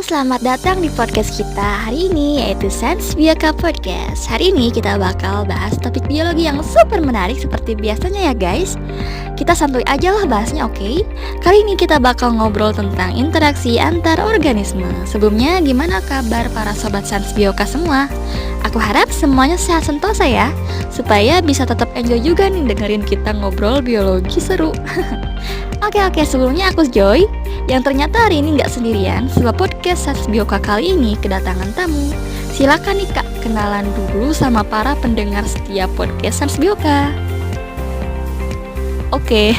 Selamat datang di podcast kita hari ini, yaitu Sans Bioka Podcast. Hari ini kita bakal bahas topik biologi yang super menarik seperti biasanya ya guys. Kita santuy aja lah bahasnya, oke? Kali ini kita bakal ngobrol tentang interaksi antar organisme. Sebelumnya, gimana kabar para sobat Sans Bioka semua? Aku harap semuanya sehat sentosa ya, supaya bisa tetap enjoy juga nih dengerin kita ngobrol biologi seru. Oke, sebelumnya aku Joy, yang ternyata hari ini nggak sendirian, sebab podcast Sans Bioka kali ini kedatangan tamu. Silakan nih kak, kenalan dulu sama para pendengar setiap podcast Sans Bioka. Oke,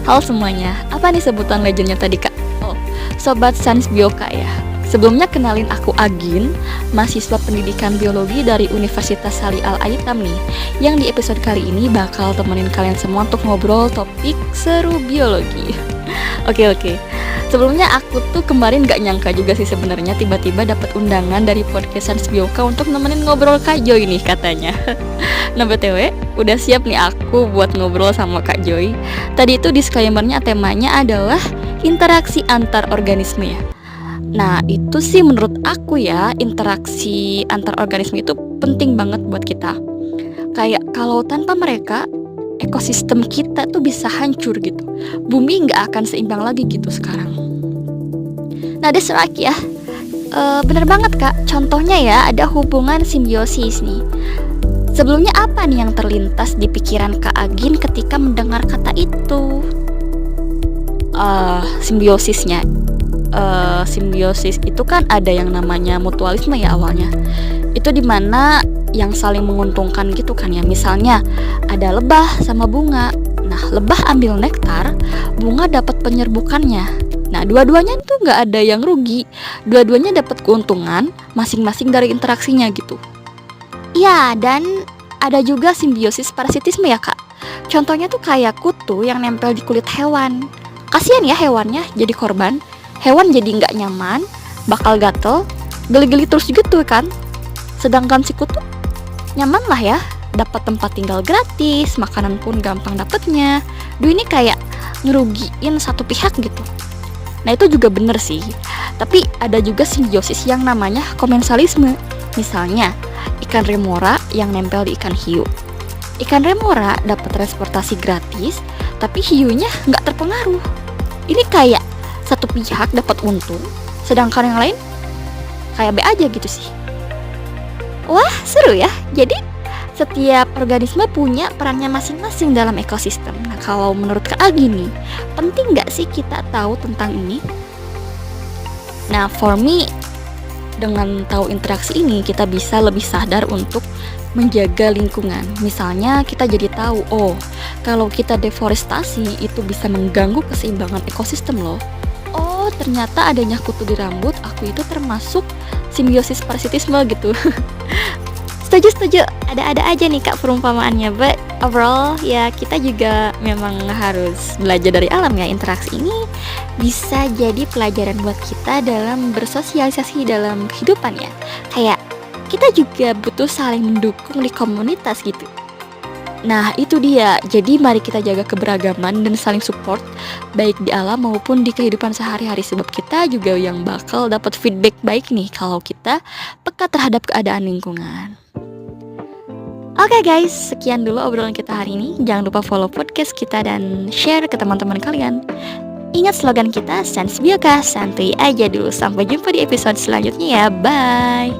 halo semuanya, apa nih sebutan legendnya tadi kak? Oh, sobat Sans Bioka ya. Sebelumnya kenalin aku Agin, mahasiswa pendidikan biologi dari Universitas Sali Al-Aitam nih, yang di episode kali ini bakal temenin kalian semua untuk ngobrol topik seru biologi. Oke. Sebelumnya aku tuh kemarin gak nyangka juga sih sebenarnya tiba-tiba dapat undangan dari podcast Sans Bioka untuk nemenin ngobrol Kak Joy nih katanya. Nah BTW, udah siap nih aku buat ngobrol sama Kak Joy. Tadi itu disclaimer-nya temanya adalah interaksi antar organisme ya. Nah itu sih menurut aku ya, interaksi antar organisme itu penting banget buat kita. Kayak kalau tanpa mereka, ekosistem kita tuh bisa hancur gitu. Bumi gak akan seimbang lagi gitu sekarang. Nah that's right ya, bener banget kak. Contohnya ya ada hubungan simbiosis nih. Sebelumnya apa nih yang terlintas di pikiran Kak Agin ketika mendengar kata itu? Simbiosisnya. Simbiosis itu kan ada yang namanya mutualisme ya awalnya. Itu dimana yang saling menguntungkan gitu kan ya. Misalnya ada lebah sama bunga. Nah lebah ambil nektar, bunga dapat penyerbukannya. Nah dua-duanya tuh nggak ada yang rugi. Dua-duanya dapat keuntungan masing-masing dari interaksinya gitu. Iya, dan ada juga simbiosis parasitisme ya kak. Contohnya tuh kayak kutu yang nempel di kulit hewan. Kasian ya hewannya jadi korban. Hewan jadi nggak nyaman, bakal gatel, geli-geli terus gitu kan. Sedangkan si kutu nyaman lah ya, dapat tempat tinggal gratis, makanan pun gampang dapetnya. Duh ini kayak ngerugiin satu pihak gitu. Nah itu juga bener sih. Tapi ada juga simbiosis yang namanya komensalisme. Misalnya ikan remora yang nempel di ikan hiu. Ikan remora dapat transportasi gratis, tapi hiunya nggak terpengaruh. Ini kayak satu pihak dapat untung, sedangkan yang lain kayak B aja gitu sih. Wah seru ya. Jadi setiap organisme punya perannya masing-masing dalam ekosistem. Nah kalau menurut Kak Agi nih, penting gak sih kita tahu tentang ini? Nah for me, dengan tahu interaksi ini kita bisa lebih sadar untuk menjaga lingkungan. Misalnya kita jadi tahu, oh kalau kita deforestasi itu bisa mengganggu keseimbangan ekosistem loh. Oh ternyata adanya kutu di rambut aku itu termasuk simbiosis parasitisme gitu. Setuju, ada aja nih kak perumpamaannya. But overall ya kita juga memang harus belajar dari alam ya. Interaksi ini bisa jadi pelajaran buat kita dalam bersosialisasi dalam kehidupan ya. Kayak kita juga butuh saling mendukung di komunitas gitu. Nah itu dia, jadi mari kita jaga keberagaman dan saling support baik di alam maupun di kehidupan sehari-hari. Sebab kita juga yang bakal dapat feedback baik nih kalau kita peka terhadap keadaan lingkungan. Oke guys, sekian dulu obrolan kita hari ini. Jangan lupa follow podcast kita dan share ke teman-teman kalian. Ingat slogan kita, Sans Bioka, santuy aja dulu. Sampai jumpa di episode selanjutnya ya, bye.